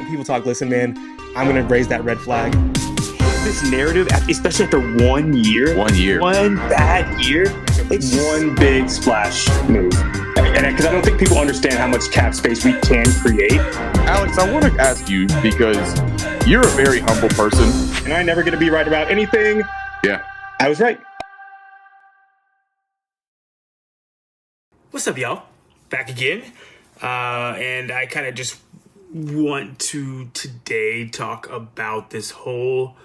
When people talk, listen, man, I'm going to raise that red flag. This narrative, especially after 1 year. 1 year. One bad year. It's one big splash move. And because I don't think people understand how much cap space we can create. Alex, I want to ask you, because you're a very humble person. And I'm never going to be right about anything. Yeah. I was right. What's up, y'all? Back again. And I kind of just want to today talk about this whole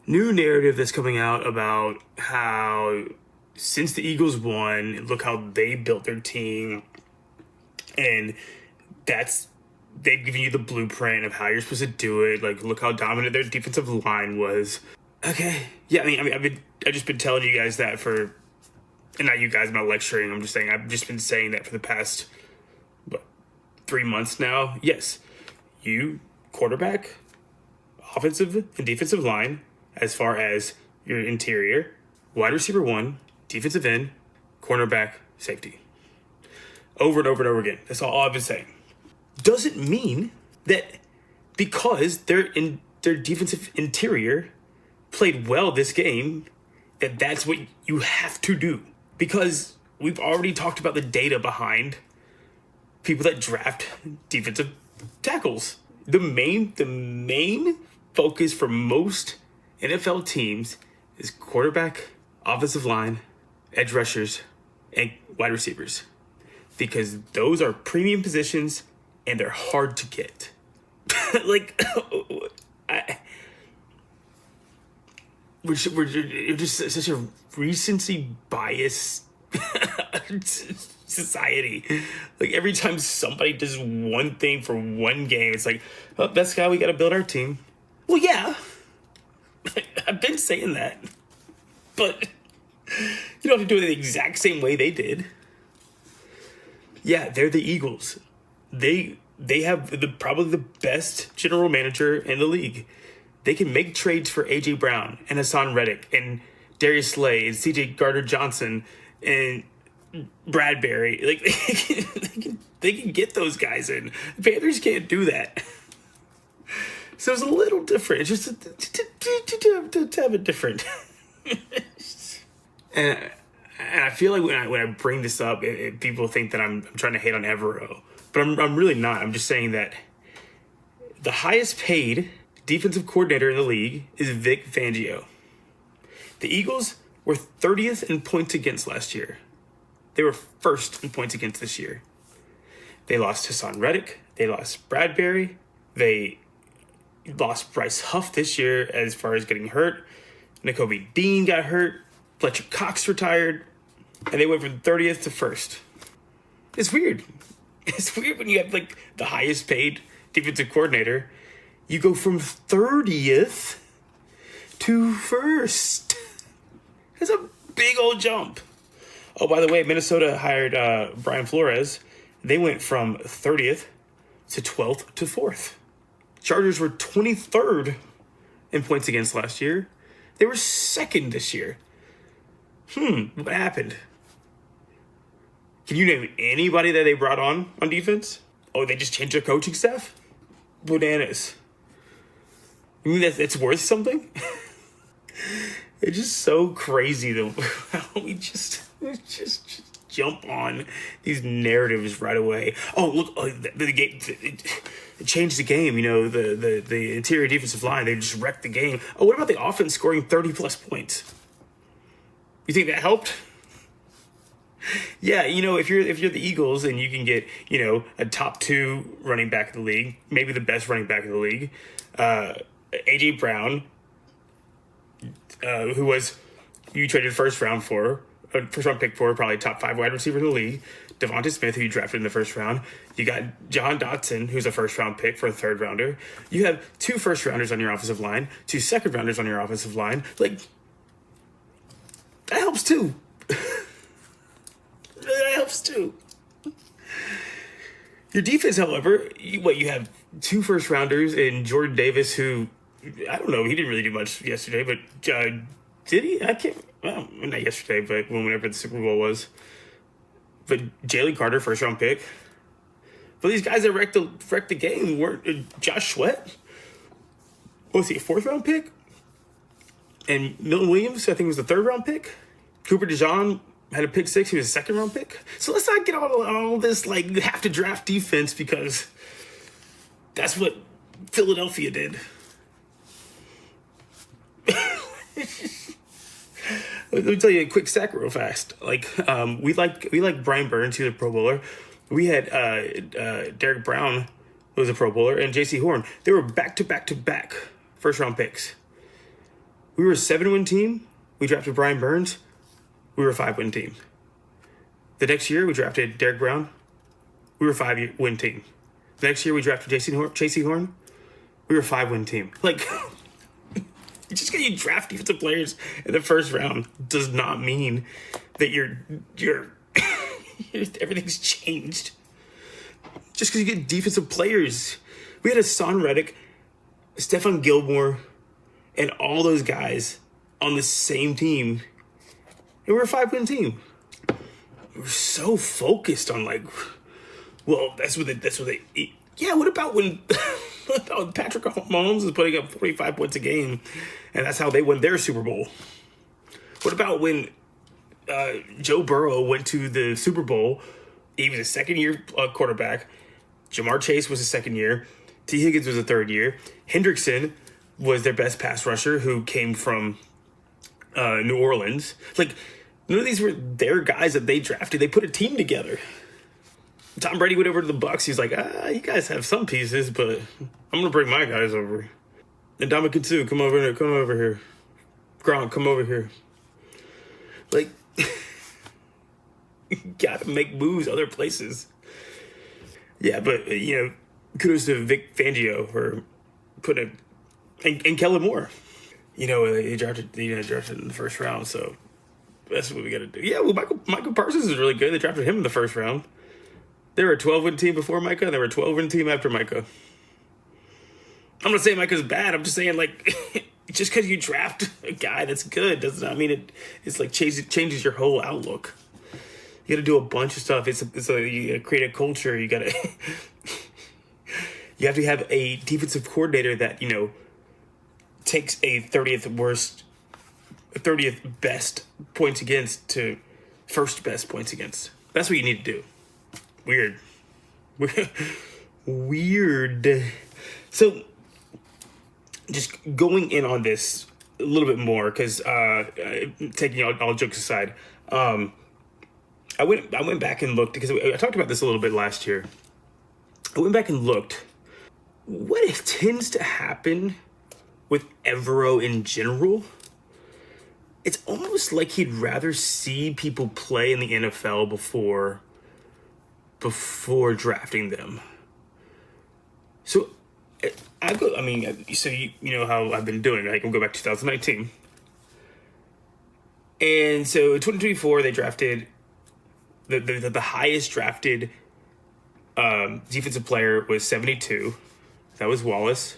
new narrative that's coming out about how since the Eagles won, look how they built their team. And they've given you the blueprint of how you're supposed to do it. Like, look how dominant their defensive line was. Okay. Yeah, I've just been telling you guys that for, and not you guys, I'm not lecturing. I'm just saying, I've just been saying that for the past, 3 months now. Yes, you quarterback, offensive and defensive line, as far as your interior, wide receiver 1, defensive end, cornerback, safety. Over and over and over again. That's all I've been saying. Doesn't mean that because their defensive interior played well this game, that's what you have to do. Because we've already talked about the data behind people that draft defensive tackles. The main focus for most NFL teams is quarterback, offensive line, edge rushers, and wide receivers. Because those are premium positions and they're hard to get. We're just such a recency bias society. Like, every time somebody does one thing for one game, it's like, oh, that's how we got to build our team. Well, yeah, I've been saying that, but you don't have to do it the exact same way they did. Yeah, they're the Eagles. They have probably the best general manager in the league. They can make trades for A.J. Brown and Hassan Reddick and Darius Slay and C.J. Gardner-Johnson and Bradbury. Like, they can get those guys in. The Panthers can't do that. So it's a little different. It's just to have it different. and I feel like when I bring this up, people think that I'm trying to hate on Evero. But I'm really not. I'm just saying that the highest paid defensive coordinator in the league is Vic Fangio. The Eagles were 30th in points against last year. They were first in points against this year. They lost Hassan Reddick. They lost Bradbury. They lost Bryce Huff this year as far as getting hurt. Nakobe Dean got hurt. Fletcher Cox retired. And they went from 30th to 1st. It's weird. It's weird when you have, like, the highest paid defensive coordinator. You go from 30th to 1st. That's a big old jump. Oh, by the way, Minnesota hired Brian Flores. They went from 30th to 12th to 4th. Chargers were 23rd in points against last year. They were 2nd this year. What happened? Can you name anybody that they brought on defense? Oh, they just changed their coaching staff? Bananas. You mean that's worth something? It's just so crazy though how we just jump on these narratives right away. Oh, look, the game, it changed the game. You know, the interior defensive line, they just wrecked the game. Oh, what about the offense scoring 30+ points? You think that helped? Yeah, you know, if you're the Eagles and you can get, you know, a top 2 running back in the league, maybe the best running back in the league, A.J. Brown, who was you traded first round pick for, probably top 5 wide receiver in the league. Devonta Smith, who you drafted in the first round. You got John Dotson, who's a first round pick for a 3rd rounder. You have 2 first rounders on your offensive line, 2 second rounders on your offensive line. Like, that helps too. That helps too. Your defense, however, you have 2 first rounders and Jordan Davis, who, I don't know, he didn't really do much yesterday, but did he? I can't, well, not yesterday, but whenever the Super Bowl was. But Jalen Carter, first round pick. But these guys that wrecked the game weren't Josh Sweat. What was he, a 4th-round pick? And Milton Williams, I think, was the 3rd-round pick. Cooper DeJean had a pick 6. He was a 2nd-round pick. So let's not get all this, like, have to draft defense because that's what Philadelphia did. Let me tell you a quick stat real fast. Like, we like Brian Burns, he was a Pro Bowler. We had Derek Brown, who was a Pro Bowler, and J.C. Horn. They were back-to-back first-round picks. We were a 7-win team. We drafted Brian Burns. We were a 5-win team. The next year, we drafted Derek Brown. We were a 5-win team. The next year, we drafted J.C. Horn. We were a 5-win team. Like, just because you draft defensive players in the first round does not mean that you're everything's changed. Just because you get defensive players. We had Hassan Reddick, Stephon Gilmore, and all those guys on the same team. And we're a 5-win team. We're so focused on, like, well, that's what they eat. Yeah, what about when Patrick Mahomes is putting up 45 points a game, and that's how they win their Super Bowl? What about when Joe Burrow went to the Super Bowl? He was a second-year quarterback. Jamar Chase was a 2nd year. T. Higgins was a 3rd year. Hendrickson was their best pass rusher who came from New Orleans. Like, none of these were their guys that they drafted. They put a team together. Tom Brady went over to the Bucs. He's like, you guys have some pieces, but I'm gonna bring my guys over. And Ndamukong Suh, come over here. Gronk, come over here. Like, you gotta make moves other places. Yeah, but kudos to Vic Fangio for putting and Kellen Moore. They drafted in the first round, so that's what we got to do. Yeah, well, Michael Parsons is really good. They drafted him in the first round. They were a 12-win team before Micah, and they were a 12-win team after Micah. I'm not saying Micah's bad. I'm just saying, like, just because you draft a guy that's good does not mean it's like changes your whole outlook. You got to do a bunch of stuff. You gotta create a culture. You got to you have to have a defensive coordinator that takes a 30th best points against to first best points against. That's what you need to do. Weird. So, just going in on this a little bit more, because taking all jokes aside, I went back and looked, because I talked about this a little bit last year. I went back and looked. What tends to happen with Evero in general? It's almost like he'd rather see people play in the NFL before drafting them. So so you know how I've been doing. I can go back to 2019. And so in 2024, they drafted the highest drafted defensive player was 72. That was Wallace.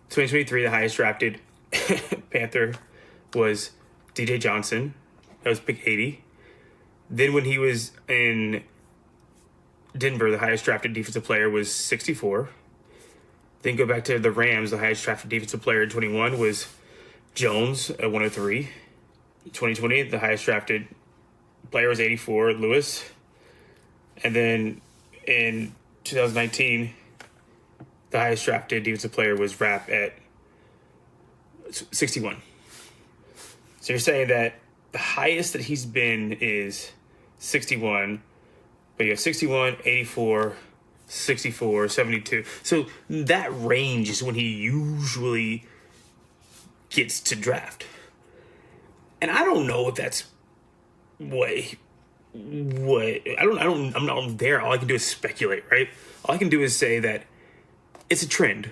2023, the highest drafted Panther was DJ Johnson. That was pick 80. Then when he was in Denver, the highest drafted defensive player was 64. Then go back to the Rams, the highest drafted defensive player in 21 was Jones at 103. 2020, the highest drafted player was 84, Lewis. And then in 2019, the highest drafted defensive player was Rapp at 61. So you're saying that the highest that he's been is 61, but you have 61, 84, 64, 72. So that range is when he usually gets to draft. And I don't know if that's I'm not there. All I can do is speculate, right? All I can do is say that it's a trend.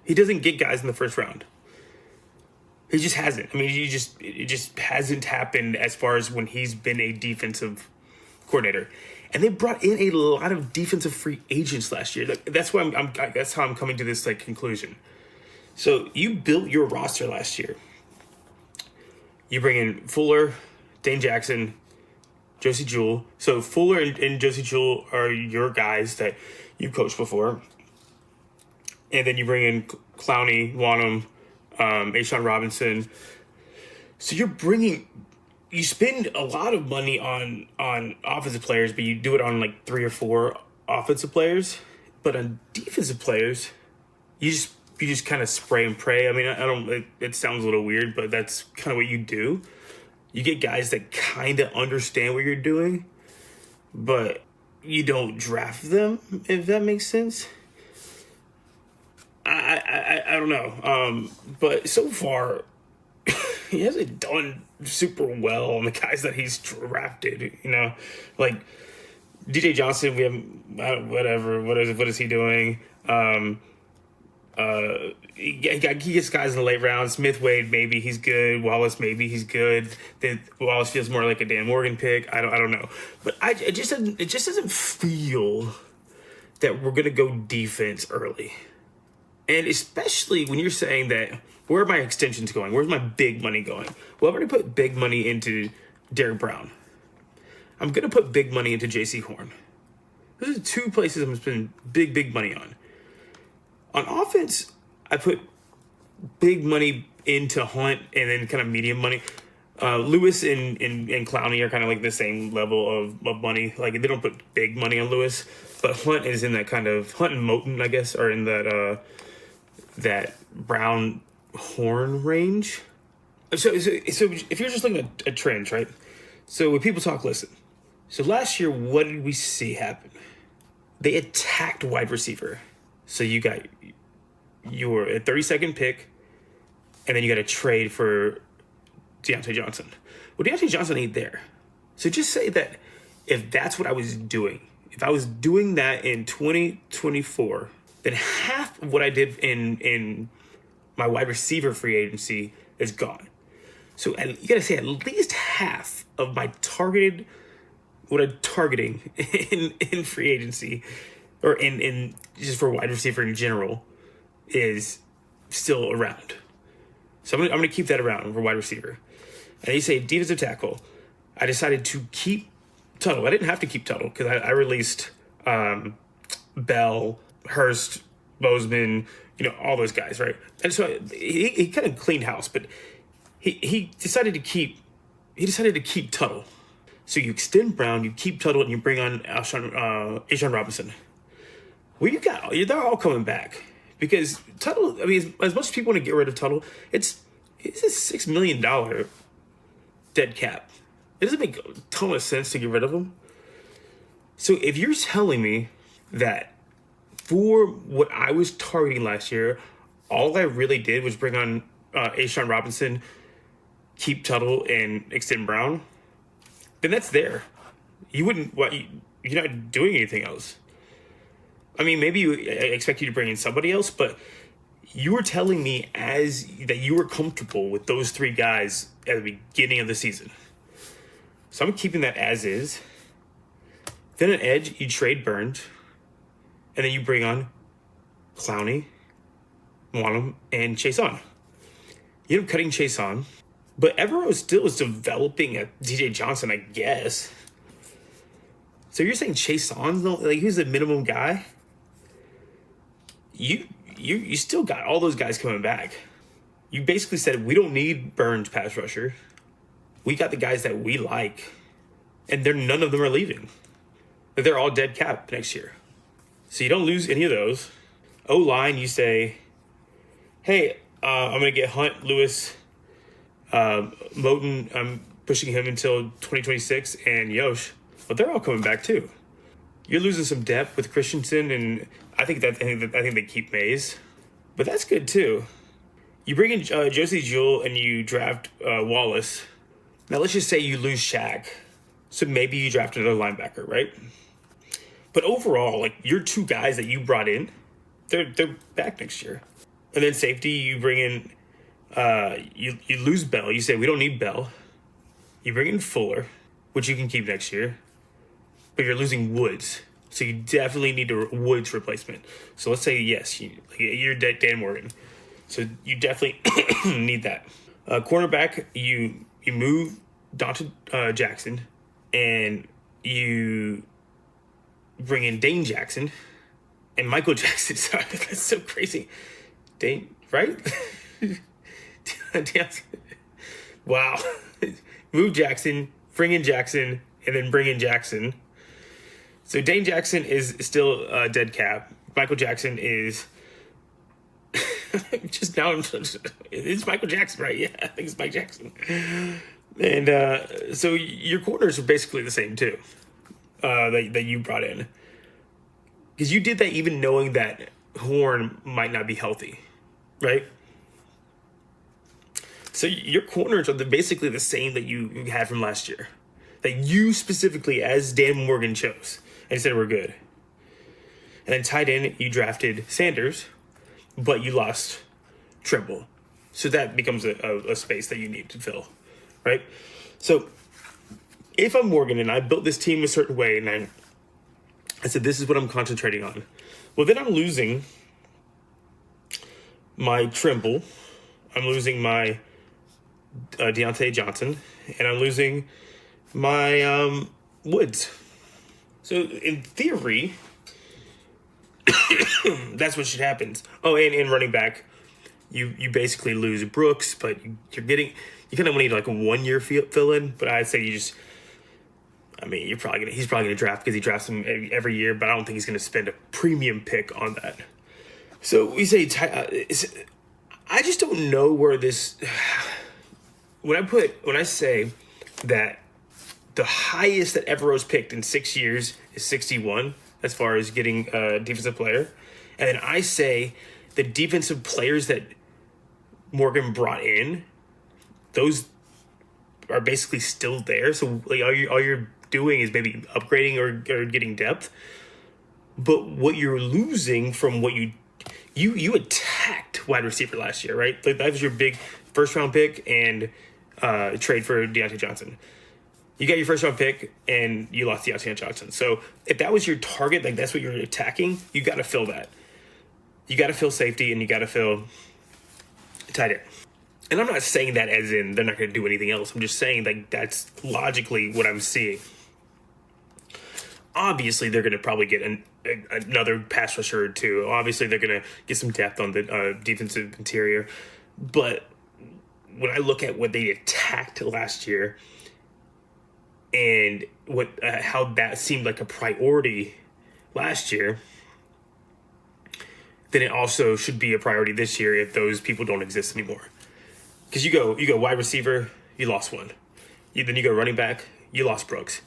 He doesn't get guys in the first round. He just hasn't. I mean, it just hasn't happened as far as when he's been a defensive coordinator. And they brought in a lot of defensive free agents last year. That's why that's how I'm coming to this conclusion. So you built your roster last year. You bring in Fuller, Dane Jackson, Josie Jewell. So Fuller and Josie Jewell are your guys that you've coached before. And then you bring in Clowney, Wanham, Ashawn Robinson. So you spend a lot of money on offensive players, but you do it on like 3 or 4 offensive players. But on defensive players, you just kind of spray and pray. I mean, I don't. It sounds a little weird, but that's kind of what you do. You get guys that kind of understand what you're doing, but you don't draft them, if that makes sense. I don't know. But so far, he hasn't done super well on the guys that he's drafted. Like DJ Johnson, we have whatever. What is he doing? He gets guys in the late rounds. Smith Wade, maybe he's good. Wallace, maybe he's good. Then Wallace feels more like a Dan Morgan pick. I don't know, but it just doesn't feel that we're gonna go defense early, and especially when you're saying that where are my extensions going? Where's my big money going? Well, I've already put big money into Derek Brown. I'm gonna put big money into J.C. Horn. Those are 2 places I'm spending big money on. On offense, I put big money into Hunt and then kind of medium money. Lewis and Clowney are kind of like the same level of money. Like they don't put big money on Lewis, but Hunt is in that kind of Hunt and Moten, I guess, are in that Brown Horn range. So if you're just looking at trends, right? So when people talk, listen. So last year, what did we see happen? They attacked wide receiver. So you got your 32nd pick, and then you got a trade for Deontay Johnson. Well, Deontay Johnson ain't there. So just say that if that's what I was doing, if I was doing that in 2024, then half of what I did in my wide receiver free agency is gone. So you got to say at least half of my what I'm targeting in free agency or in just for wide receiver in general is still around. So I'm gonna keep that around for wide receiver. And you say defensive tackle. I decided to keep Tuttle. I didn't have to keep Tuttle because I released Bell, Hurst, Bozeman, all those guys, right? And so he kind of cleaned house, but he decided to keep Tuttle. So you extend Brown, you keep Tuttle, and you bring on Ashawn Robinson. Well, they're all coming back because Tuttle. I mean, as much as people want to get rid of Tuttle, it's a $6 million dead cap. It doesn't make a ton of sense to get rid of him. So if you're telling me that for what I was targeting last year, all I really did was bring on Ashawn Robinson, keep Tuttle, and extend Brown, then that's there. You're not doing anything else. I mean, maybe I expect you to bring in somebody else, but you were telling me that you were comfortable with those 3 guys at the beginning of the season. So I'm keeping that as is. Then at edge, you trade Burns, and then you bring on Clowney, Wanham, and Chase on. You end up cutting Chase on, but Evero still is developing a DJ Johnson, I guess. So you're saying Chase on, like who's the minimum guy? You still got all those guys coming back. You basically said we don't need Burns pass rusher. We got the guys that we like, and none of them are leaving. They're all dead cap next year. So you don't lose any of those. O-line, you say, hey, I'm going to get Hunt, Lewis, Moten, I'm pushing him until 2026, and Yosh. But they're all coming back too. You're losing some depth with Christensen, and I think they keep Mays, but that's good too. You bring in Josie Jewell and you draft Wallace. Now let's just say you lose Shaq, so maybe you draft another linebacker, right? But overall, like your 2 guys that you brought in, they're back next year. And then safety, you bring in you lose Bell. You say we don't need Bell. You bring in Fuller, which you can keep next year, but you're losing Woods. So you definitely need a Woods replacement. So let's say, yes, you're Dan Morgan. So you definitely need that. Cornerback, you move Dante Jackson, and you bring in Dane Jackson and Michael Jackson. Sorry, that's so crazy. Dane, right? Wow. Move Jackson, bring in Jackson, and then bring in Jackson. So Dane Jackson is still dead cap. Michael Jackson is just now. It's Michael Jackson, right? Yeah, I think it's Mike Jackson. And so your corners are basically the same too, that you brought in, because you did that even knowing that Horn might not be healthy, right? So your corners are basically the same that you had from last year, that you specifically, as Dan Morgan, chose and said we're good. And then tight end, you drafted Sanders, but you lost Trimble. So that becomes a space that you need to fill, right? So if I'm Morgan and I built this team a certain way and I said, this is what I'm concentrating on, well, then I'm losing my Trimble, I'm losing my Deontay Johnson, and I'm losing my Woods. So in theory, that's what should happen. Oh, and running back, you basically lose Brooks, but you kind of need like a 1 year fill in. But I'd say he's probably gonna draft, because he drafts him every year. But I don't think he's gonna spend a premium pick on that. So we say I just don't know where this. When I say that the highest that ever was picked in 6 years is 61 as far as getting a defensive player, and then I say the defensive players that Morgan brought in, those are basically still there. So like all you're doing is maybe upgrading or getting depth, but what you're losing from what you attacked wide receiver last year, right? Like that was your big first round pick and trade for Deontay Johnson. You got your first round pick and you lost Deontay Johnson. So if that was your target, like that's what you're attacking, you got to fill that. You got to fill safety and you got to fill tight end. And I'm not saying that as in they're not going to do anything else. I'm just saying like that's logically what I'm seeing. Obviously, they're going to probably get another pass rusher or two. Obviously, they're going to get some depth on the defensive interior. But when I look at what they attacked last year and how that seemed like a priority last year, then it also should be a priority this year if those people don't exist anymore. Because you go wide receiver, you lost one. Then you go running back, you lost Brooks.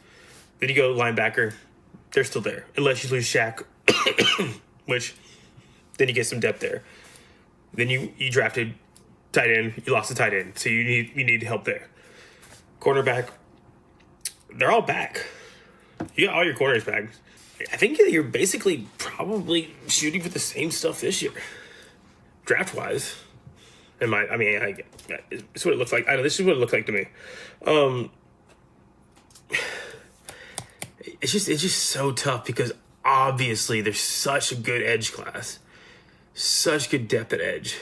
Then you go linebacker, they're still there. Unless you lose Shaq, which then you get some depth there. Then you drafted tight end, you lost the tight end, so you need help there. Cornerback, they're all back. You got all your corners back. I think you're basically probably shooting for the same stuff this year, draft wise. It's what it looks like. This is what it looks like to me. It's just so tough because obviously there's such a good edge class, such good depth at edge.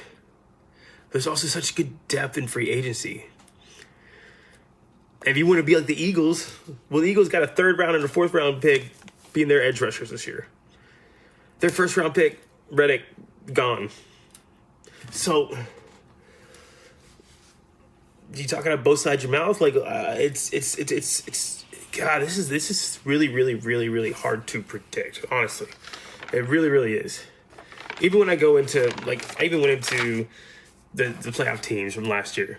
There's also such good depth in free agency. If you want to be like the Eagles, well, the Eagles got a 3rd round and a 4th round pick being their edge rushers this year. Their 1st round pick, Reddick, gone. So you talking about both sides of your mouth? Like it's God, this is really, really, really, really hard to predict. Honestly, it really, really is. Even when I go into I even went into the playoff teams from last year.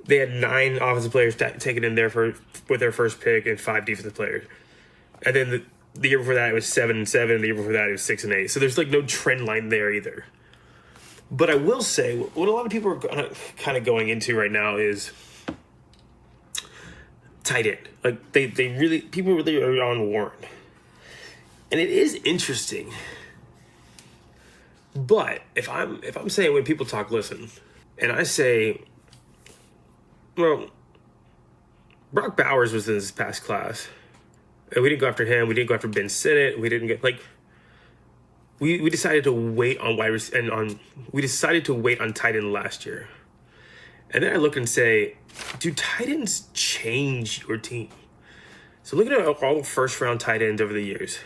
They had 9 offensive players taken in there with their first pick and 5 defensive players. And then the year before that, it was 7-7. The year before that, it was 6-8. So there's no trend line there either. But I will say, what a lot of people are kind of going into right now is tight end. People really are on Warren. And it is interesting. But if I'm saying when people talk, listen, and I say, well, Brock Bowers was in this past class. And we didn't go after him. We didn't go after Ben Sinnott. We didn't get we decided to wait on we decided to wait on tight end last year. And then I look and say, do tight ends change your team? So looking at all first round tight ends over the years,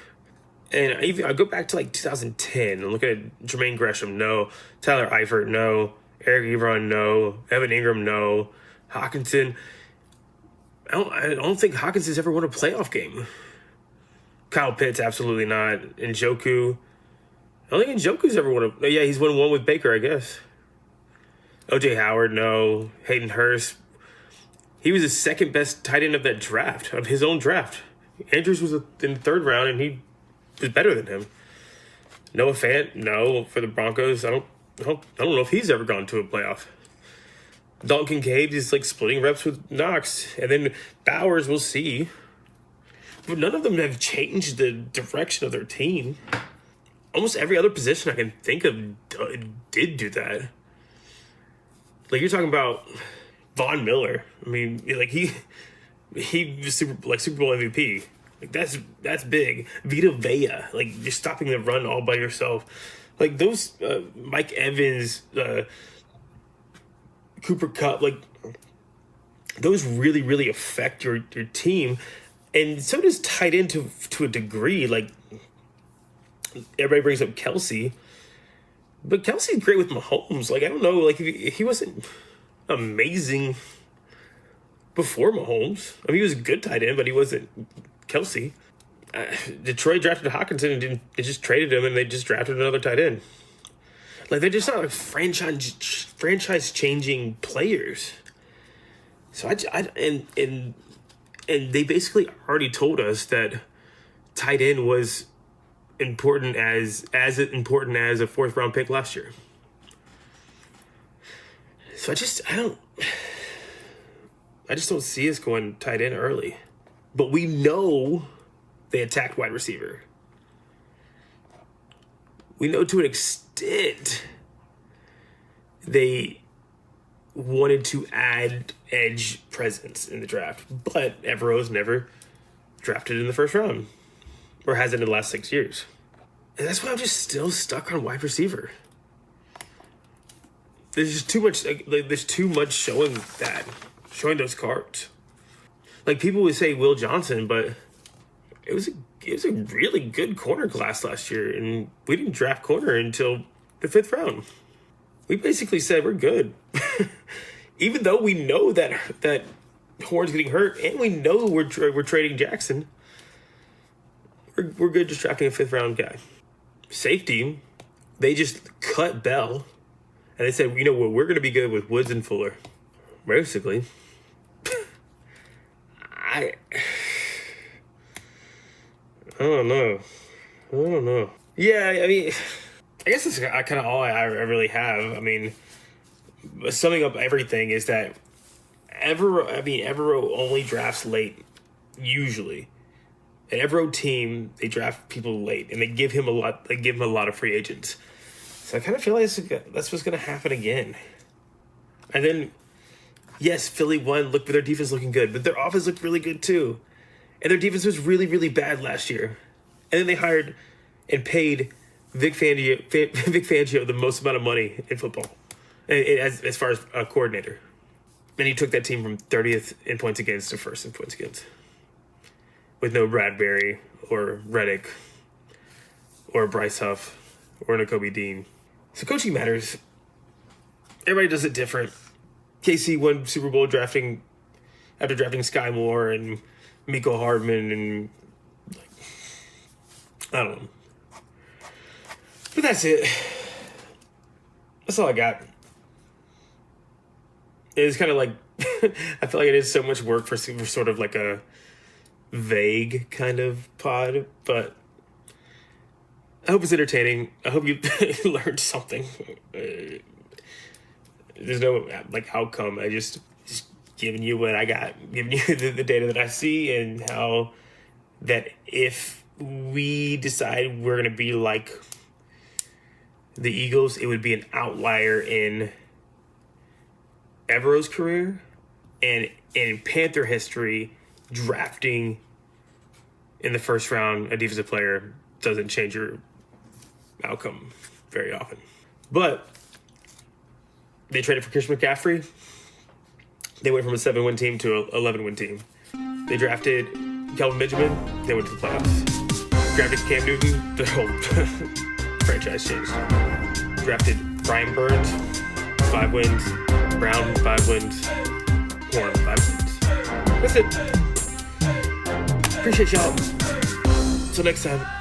and I go back to like 2010 and look at Jermaine Gresham, no. Tyler Eifert, no. Eric Ebron, no. Evan Ingram, no. Hawkinson. I don't think Hawkinson's ever won a playoff game. Kyle Pitts, absolutely not. Njoku. I don't think Njoku's ever won a... Yeah, he's won one with Baker, I guess. O.J. Howard, no. Hayden Hurst. He was the second best tight end of that draft, of his own draft. Andrews was in the third round, and he was better than him. Noah Fant, no, for the Broncos. I don't know if he's ever gone to a playoff. Dalton Kincaid is like splitting reps with Knox, and then Bowers, we'll see. But none of them have changed the direction of their team. Almost every other position I can think of did do that. Like you're talking about Von Miller. I mean, like he was Super Bowl MVP. Like that's big. Vita Vea, like you're stopping the run all by yourself. Like those Mike Evans, Cooper Kupp, like those really, really affect your team. And so does tight end to a degree. Like everybody brings up Kelsey, but Kelsey's great with Mahomes. Like I don't know, like he wasn't amazing before Mahomes. I mean, he was a good tight end, but he wasn't Kelsey. Detroit drafted Hawkinson and they just traded him, and they just drafted another tight end. Like they're just not like franchise changing players. So and they basically already told us that tight end was important as important as a 4th round pick last year. So I just don't see us going tight end early. But we know they attacked wide receiver. We know to an extent they wanted to add edge presence in the draft, but Evero's never drafted in the first round, or hasn't in the last 6 years. And that's why I'm just still stuck on wide receiver. There's just too much. There's too much showing those cards. Like people would say Will Johnson, but it was a really good corner class last year, and we didn't draft corner until the 5th round. We basically said we're good, even though we know that Horn's getting hurt, and we know we're trading Jackson. We're good just drafting a 5th round guy. Safety, they just cut Bell, and they said, you know what, we're going to be good with Woods and Fuller, basically. I don't know. Yeah, I mean, I guess that's kind of all I really have. I mean, summing up everything is that Evero only drafts late, usually. An Evero team, they draft people late, and they give him a lot. They give him a lot of free agents. So I kind of feel like that's what's going to happen again. And then, yes, Philly won. Look, their defense looking good, but their offense looked really good too. And their defense was really, really bad last year. And then they hired and paid Vic Fangio the most amount of money in football, as far as a coordinator. And he took that team from 30th in points against to 1st in points against, with no Bradbury or Reddick or Bryce Huff or Nakobe Dean. So coaching matters. Everybody does it different. KC won Super Bowl after drafting Sky Moore and Miko Hardman, and I don't know. But that's it. That's all I got. It's kind of like I feel like it is so much work for sort of like a vague kind of pod, but I hope it's entertaining. I hope you learned something. There's no like outcome. I just giving you what I got, giving you the data that I see, and how that if we decide we're going to be like the Eagles, it would be an outlier in Evero's career, and in Panther history, drafting in the 1st round a defensive player doesn't change your outcome very often. But they traded for Christian McCaffrey. They went from a 7-win team to an 11-win team. They drafted Kelvin Benjamin, they went to the playoffs. Drafted Cam Newton, their whole franchise changed. Drafted Brian Burns, 5 wins. Brown, 5 wins. Horn, 5 wins. That's it. Appreciate y'all. Till next time.